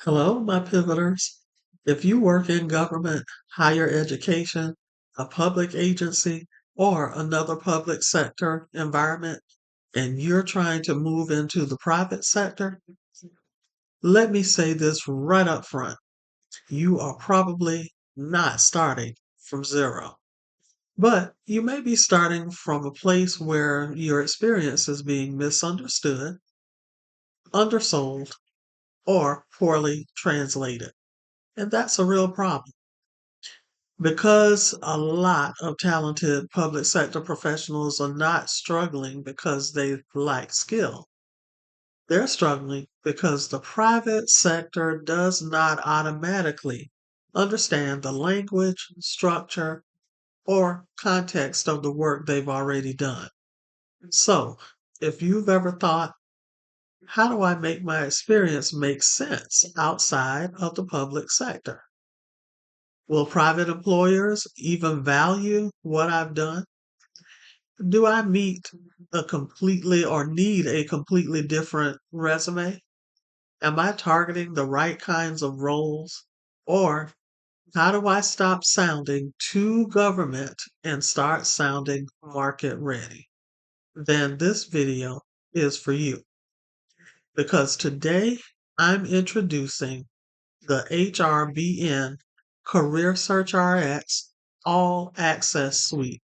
Hello, my pivoters. If you work in government, higher education, a public agency, or another public sector environment, and you're trying to move into the private sector, let me say this right up front. You are probably not starting from zero, but you may be starting from a place where your experience is being misunderstood, undersold, or poorly translated. And that's a real problem. Because a lot of talented public sector professionals are not struggling because they lack skill. They're struggling because the private sector does not automatically understand the language, structure, or context of the work they've already done. So, if you've ever thought, how do I make my experience make sense outside of the public sector? Will private employers even value what I've done? Do I meet a completely or need a completely different resume? Am I targeting the right kinds of roles? Or how do I stop sounding too government and start sounding market ready? Then this video is for you because today I'm introducing the HRBN Career Search RX All Access Suite.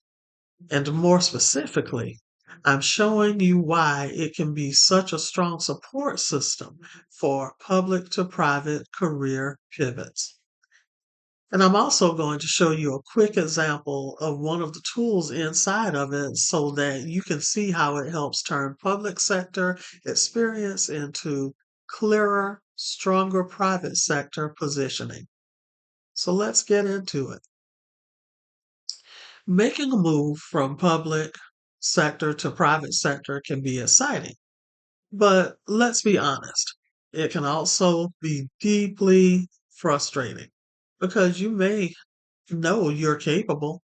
And more specifically, I'm showing you why it can be such a strong support system for public to private career pivots. And I'm also going to show you a quick example of one of the tools inside of it so that you can see how it helps turn public sector experience into clearer, stronger private sector positioning. So let's get into it. Making a move from public sector to private sector can be exciting, but let's be honest, it can also be deeply frustrating because you may know you're capable.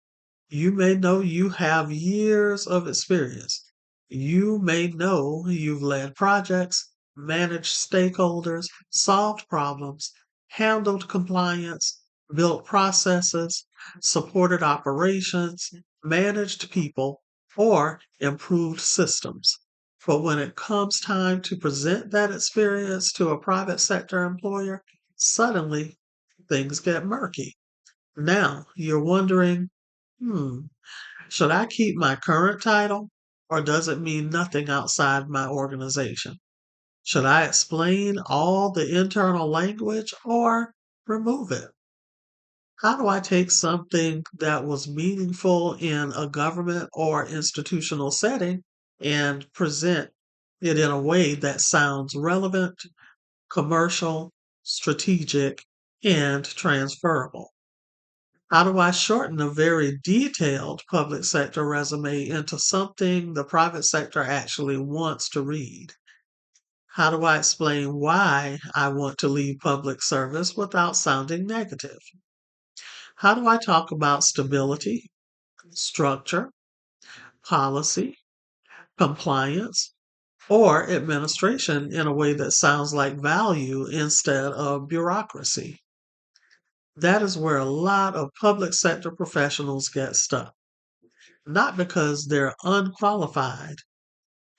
You may know you have years of experience. You may know you've led projects, managed stakeholders, solved problems, handled compliance, built processes, supported operations, managed people, or improved systems. But when it comes time to present that experience to a private sector employer, suddenly things get murky. Now you're wondering, hmm, should I keep my current title or does it mean nothing outside my organization? Should I explain all the internal language or remove it? How do I take something that was meaningful in a government or institutional setting and present it in a way that sounds relevant, commercial, strategic, and transferable? How do I shorten a very detailed public sector resume into something the private sector actually wants to read? How do I explain why I want to leave public service without sounding negative? How do I talk about stability, structure, policy, compliance, or administration in a way that sounds like value instead of bureaucracy? That is where a lot of public sector professionals get stuck. Not because they're unqualified,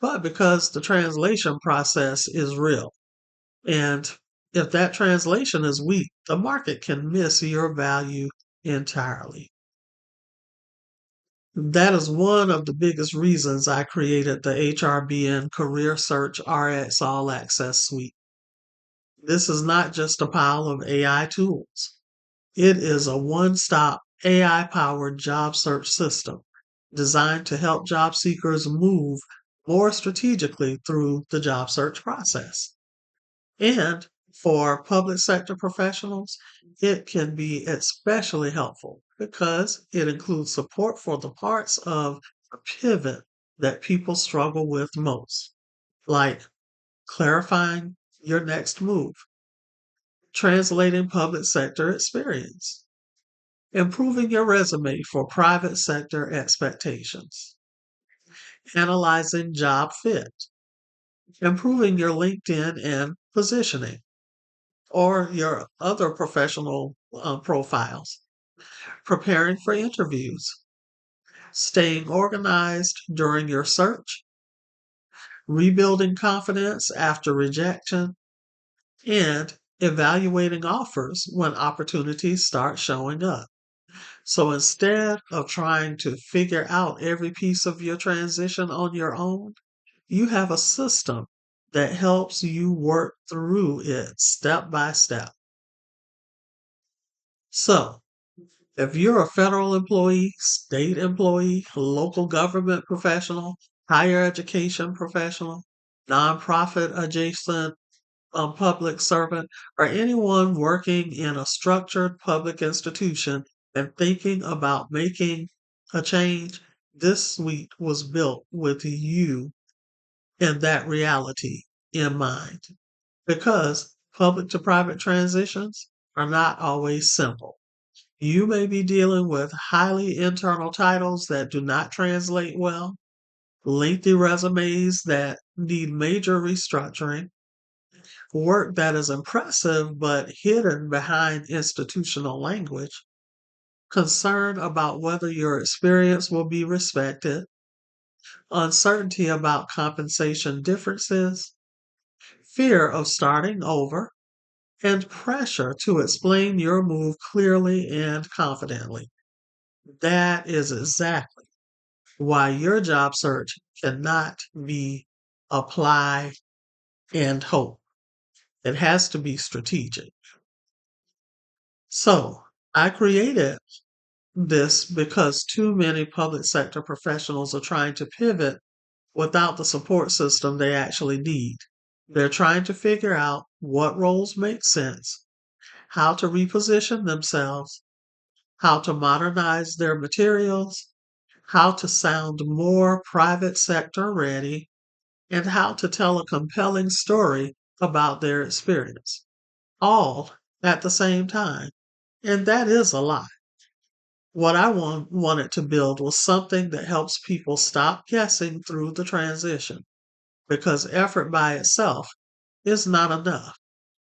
but because the translation process is real. And if that translation is weak, the market can miss your value entirely. That is one of the biggest reasons I created the HRBN Career Search RX All Access Suite. This is not just a pile of AI tools. It is a one-stop AI-powered job search system designed to help job seekers move more strategically through the job search process. And for public sector professionals, it can be especially helpful because it includes support for the parts of a pivot that people struggle with most, like clarifying your next move, translating public sector experience, improving your resume for private sector expectations, analyzing job fit, improving your LinkedIn and positioning, or your other professional profiles, preparing for interviews, staying organized during your search, rebuilding confidence after rejection, and evaluating offers when opportunities start showing up. So instead of trying to figure out every piece of your transition on your own, you have a system that helps you work through it step by step. So, if you're a federal employee, state employee, local government professional, higher education professional, nonprofit adjacent public servant, or anyone working in a structured public institution and thinking about making a change, this suite was built with you and that reality in mind. Because public to private transitions are not always simple. You may be dealing with highly internal titles that do not translate well, lengthy resumes that need major restructuring, work that is impressive but hidden behind institutional language, concern about whether your experience will be respected, uncertainty about compensation differences, fear of starting over, and pressure to explain your move clearly and confidently. That is exactly why your job search cannot be apply and hope. It has to be strategic. So I created this because too many public sector professionals are trying to pivot without the support system they actually need. They're trying to figure out what roles make sense, how to reposition themselves, how to modernize their materials, how to sound more private sector ready, and how to tell a compelling story about their experience, all at the same time. And that is a lot. What I wanted to build was something that helps people stop guessing through the transition because effort by itself is not enough.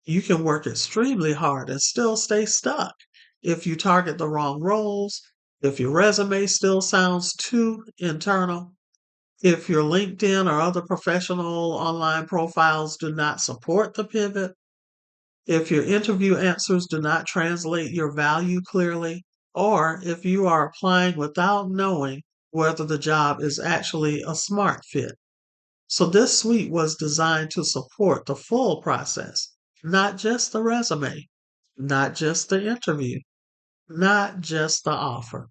You can work extremely hard and still stay stuck if you target the wrong roles, if your resume still sounds too internal, if your LinkedIn or other professional online profiles do not support the pivot, if your interview answers do not translate your value clearly, or if you are applying without knowing whether the job is actually a smart fit. So this suite was designed to support the full process, not just the resume, not just the interview, not just the offer,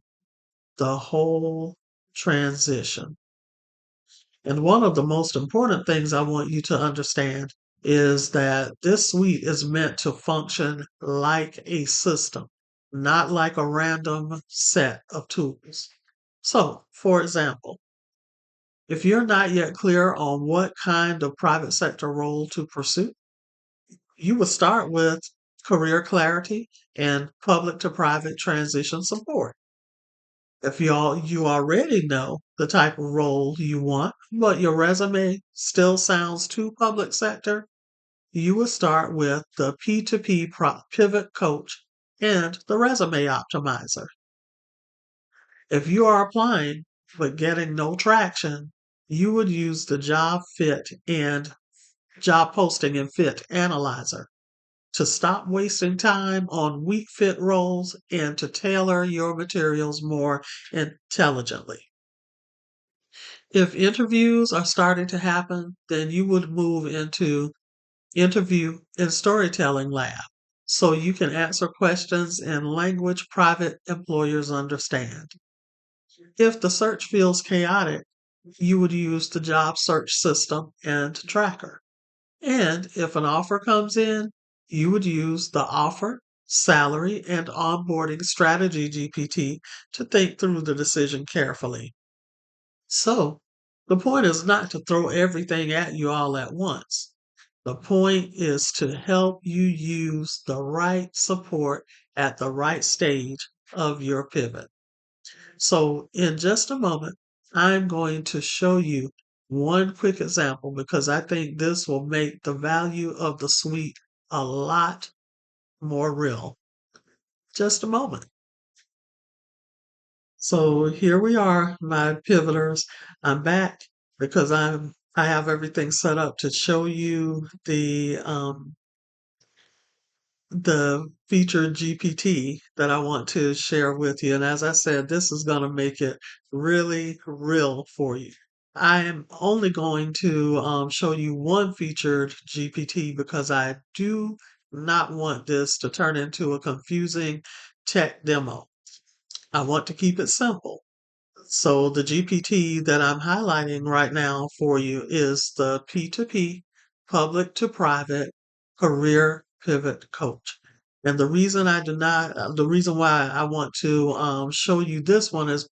the whole transition. And one of the most important things I want you to understand is that this suite is meant to function like a system, not like a random set of tools. So, for example, if you're not yet clear on what kind of private sector role to pursue, you would start with career clarity and public to private transition support. If you already know the type of role you want, but your resume still sounds too public sector, you would start with the P2P pivot coach and the resume optimizer. If you are applying but getting no traction, you would use the job posting and fit analyzer to stop wasting time on weak fit roles and to tailor your materials more intelligently. If interviews are starting to happen, then you would move into interview and storytelling lab so you can answer questions in language private employers understand. If the search feels chaotic, you would use the job search system and tracker. And if an offer comes in, you would use the offer, salary, and onboarding strategy GPT to think through the decision carefully. So, the point is not to throw everything at you all at once. The point is to help you use the right support at the right stage of your pivot. So, in just a moment, I'm going to show you one quick example because I think this will make the value of the suite a lot more real. Just a moment. So here we are, my pivoters. I'm back because I have everything set up to show you the featured GPT that I want to share with you. And as I said, this is going to make it really real for you. I am only going to show you one featured GPT because I do not want this to turn into a confusing tech demo. I want to keep it simple. So the GPT that I'm highlighting right now for you is the P2P, public to private career pivot coach. And the reason why I want to show you this one is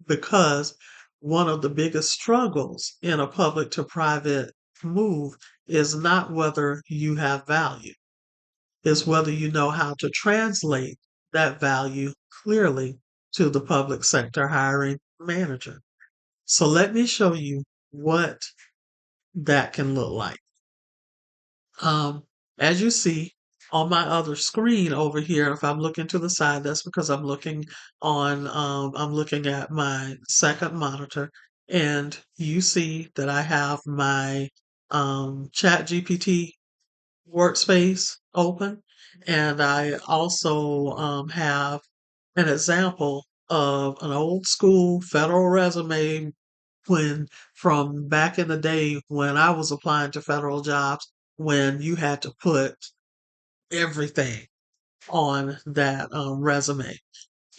because one of the biggest struggles in a public to private move is not whether you have value, it's whether you know how to translate that value clearly to the public sector hiring manager. So let me show you what that can look like. Um, as you see on my other screen over here, if I'm looking to the side, that's because I'm looking at my second monitor, and you see that I have my Chat GPT workspace open, and I also have an example of an old school federal resume when from back in the day when I was applying to federal jobs, when you had to put everything on that resume.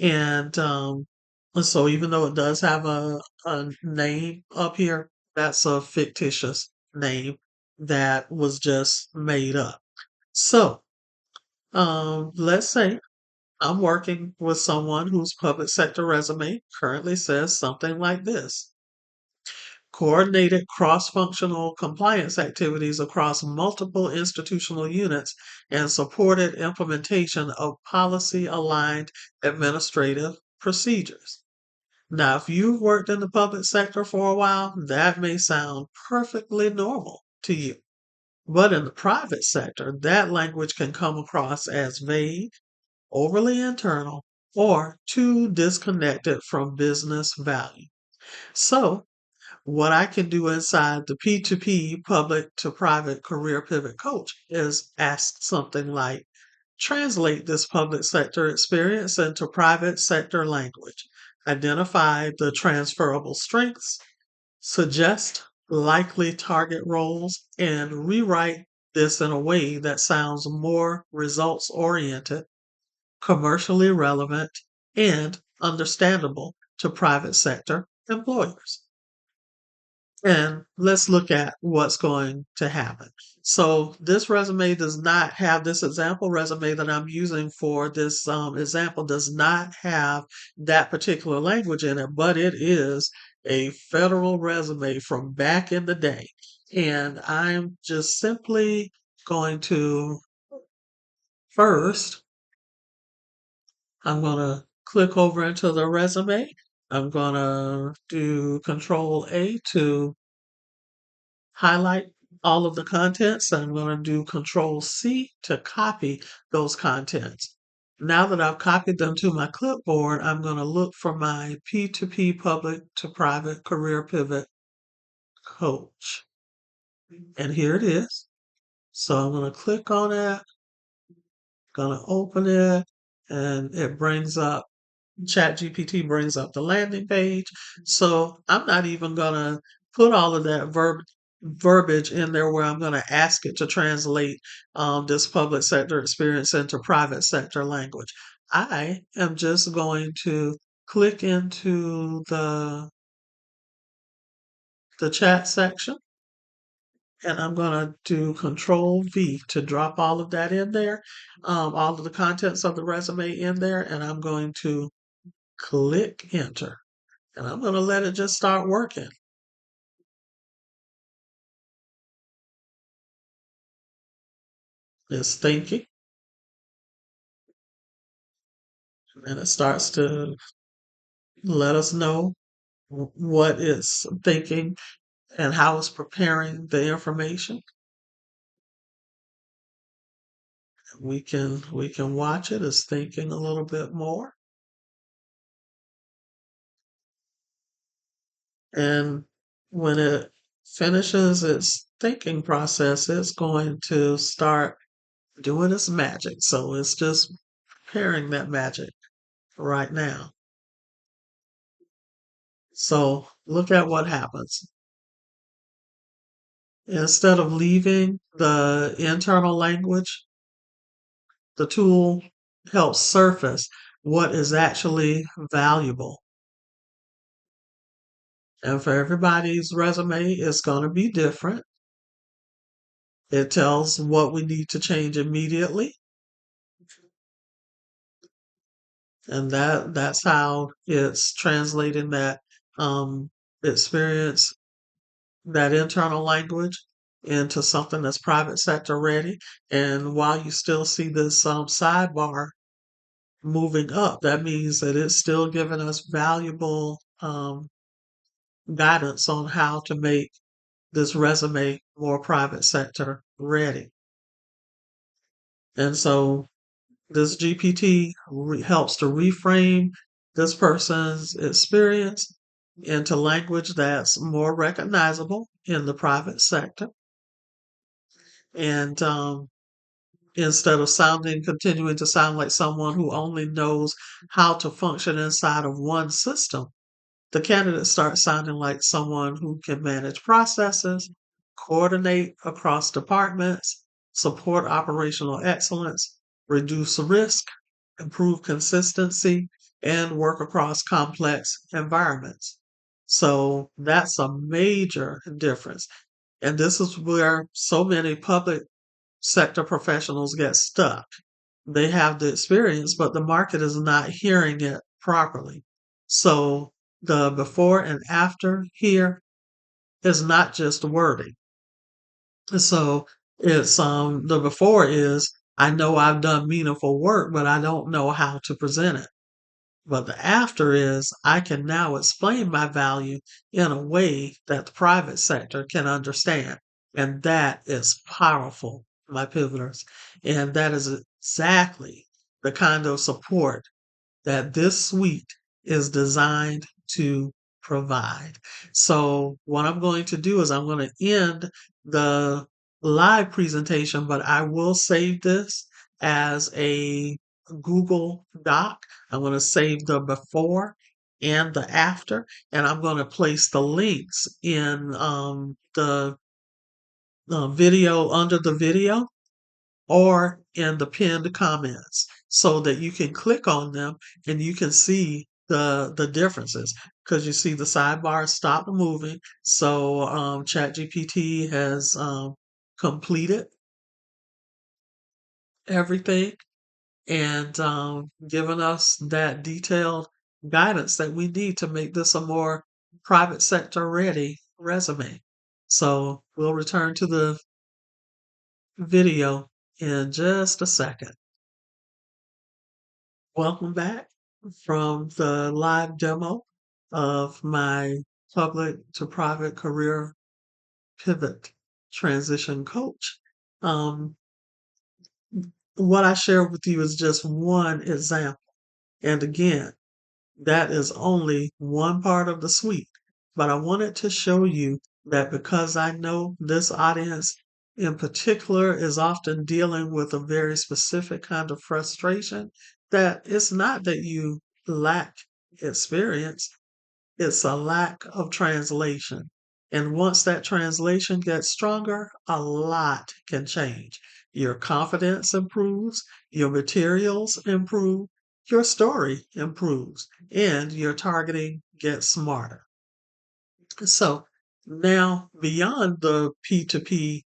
And so even though it does have a name up here, that's a fictitious name that was just made up. So let's say I'm working with someone whose public sector resume currently says something like this: coordinated cross-functional compliance activities across multiple institutional units and supported implementation of policy-aligned administrative procedures. Now, if you've worked in the public sector for a while, that may sound perfectly normal to you. But in the private sector, that language can come across as vague, overly internal, or too disconnected from business value. So, what I can do inside the P2P, public to private career pivot coach, is ask something like, translate this public sector experience into private sector language, identify the transferable strengths, suggest likely target roles, and rewrite this in a way that sounds more results oriented, commercially relevant, and understandable to private sector employers. And let's look at what's going to happen. So this resume does not have this example resume that I'm using for this example does not have that particular language in it, but it is a federal resume from back in the day. And I'm just simply going to first, I'm going to click over into the resume. I'm going to do Control A to highlight all of the contents. I'm going to do Control C to copy those contents. Now that I've copied them to my clipboard, I'm going to look for my P2P public to private career pivot coach. And here it is. So I'm going to click on it, going to open it, and it brings up ChatGPT brings up the landing page. So I'm not even going to put all of that verbiage in there where I'm going to ask it to translate this public sector experience into private sector language. I am just going to click into the chat section, and I'm going to do Control V to drop all of that in there, all of the contents of the resume in there, and I'm going to click enter. And I'm going to let it just start working. It's thinking, and it starts to let us know what it's thinking and how it's preparing the information. We can watch it as thinking a little bit more. And when it finishes its thinking process, it's going to start doing its magic. So it's just preparing that magic right now. So look at what happens. Instead of leaving the internal language, the tool helps surface what is actually valuable. And for everybody's resume, it's going to be different. It tells what we need to change immediately. And that's how it's translating that experience, that internal language into something that's private sector ready. And while you still see this sidebar moving up, that means that it's still giving us valuable guidance on how to make this resume more private sector ready. And so this GPT helps to reframe this person's experience into language that's more recognizable in the private sector. And instead of continuing to sound like someone who only knows how to function inside of one system, the candidate starts sounding like someone who can manage processes, coordinate across departments, support operational excellence, reduce risk, improve consistency, and work across complex environments. So that's a major difference. And this is where so many public sector professionals get stuck. They have the experience, but the market is not hearing it properly. So the before and after here is not just wording. So it's the before is I know I've done meaningful work, but I don't know how to present it. But the after is I can now explain my value in a way that the private sector can understand. And that is powerful, my pivoters. And that is exactly the kind of support that this suite is designed to provide. So what I'm going to do is I'm going to end the live presentation, but I will save this as a Google Doc. I'm going to save the before and the after, and I'm going to place the links in the video under the video or in the pinned comments so that you can click on them and you can see the differences because you see the sidebar stop moving. So ChatGPT has completed everything and given us that detailed guidance that we need to make this a more private sector ready resume. So we'll return to the video in just a second. Welcome back from the live demo of my public to private career pivot transition coach. Um, what I shared with you is just one example. And again, that is only one part of the suite. But I wanted to show you that because I know this audience in particular is often dealing with a very specific kind of frustration, that it's not that you lack experience, it's a lack of translation. And once that translation gets stronger, a lot can change. Your confidence improves, your materials improve, your story improves, and your targeting gets smarter. So now, beyond the P2P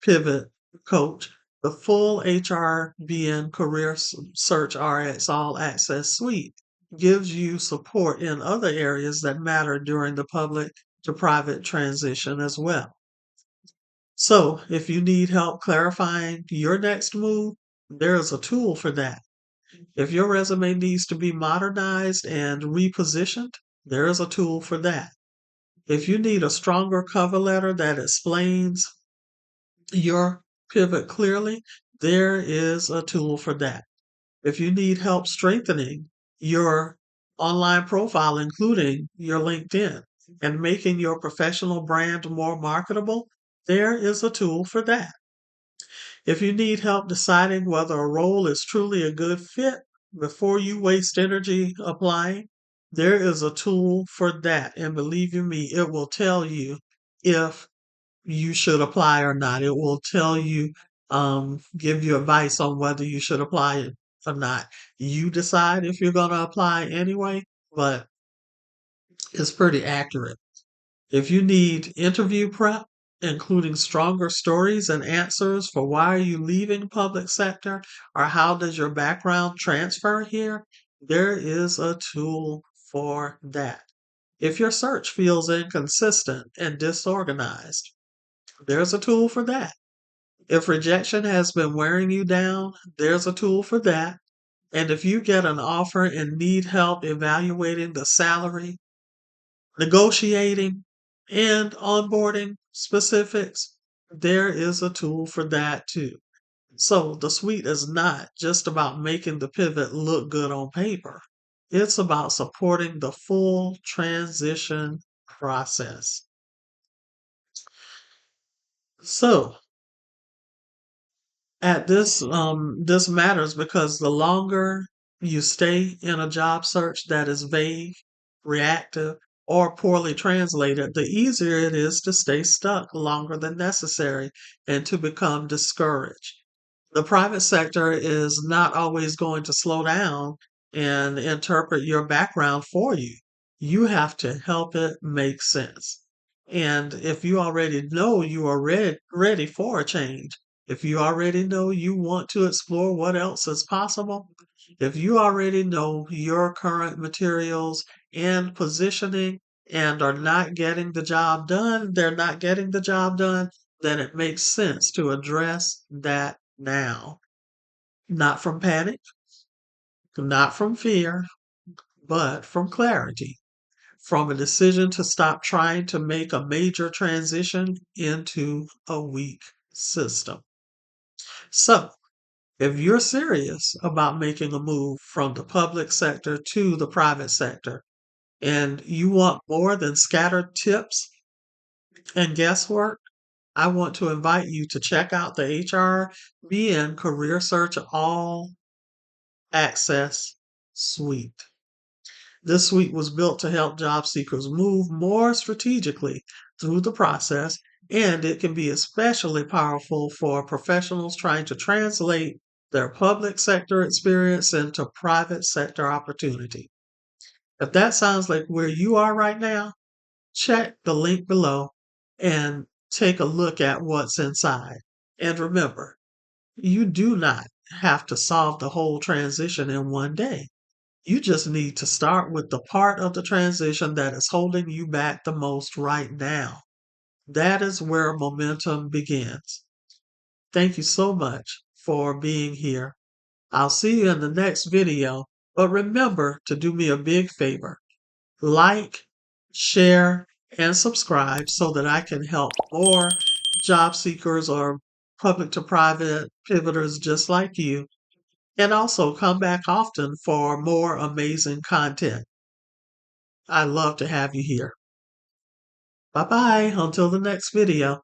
pivot coach, the full HRBN Career Search RX All Access Suite gives you support in other areas that matter during the public to private transition as well. So, if you need help clarifying your next move, there's a tool for that. If your resume needs to be modernized and repositioned, there is a tool for that. If you need a stronger cover letter that explains your pivot clearly, there is a tool for that. If you need help strengthening your online profile, including your LinkedIn, and making your professional brand more marketable, there is a tool for that. If you need help deciding whether a role is truly a good fit before you waste energy applying, there is a tool for that. And believe you me, it will tell you if you should apply or not. It will tell you, give you advice on whether you should apply or not. You decide if you're going to apply anyway, but it's pretty accurate. If you need interview prep, including stronger stories and answers for why are you leaving public sector or how does your background transfer here, there is a tool for that. If your search feels inconsistent and disorganized, there's a tool for that. If rejection has been wearing you down, there's a tool for that. And if you get an offer and need help evaluating the salary, negotiating, and onboarding specifics, there is a tool for that too. So the suite is not just about making the pivot look good on paper. It's about supporting the full transition process. So at this matters because the longer you stay in a job search that is vague, reactive, or poorly translated, the easier it is to stay stuck longer than necessary and to become discouraged. The private sector is not always going to slow down and interpret your background for you. You have to help it make sense. And if you already know you are ready for a change, if you already know you want to explore what else is possible, if you already know your current materials and positioning and are not getting the job done, they're not getting the job done, then it makes sense to address that now. Not from panic, not from fear, but from clarity, from a decision to stop trying to make a major transition into a weak system. So, if you're serious about making a move from the public sector to the private sector, and you want more than scattered tips and guesswork, I want to invite you to check out the HRBN Career Search All Access Suite. This suite was built to help job seekers move more strategically through the process, and it can be especially powerful for professionals trying to translate their public sector experience into private sector opportunity. If that sounds like where you are right now, check the link below and take a look at what's inside. And remember, you do not have to solve the whole transition in one day. You just need to start with the part of the transition that is holding you back the most right now. That is where momentum begins. Thank you so much for being here. I'll see you in the next video, but remember to do me a big favor. Like, share, and subscribe so that I can help more job seekers or public to private pivoters just like you. And also come back often for more amazing content. I love to have you here. Bye bye until the next video.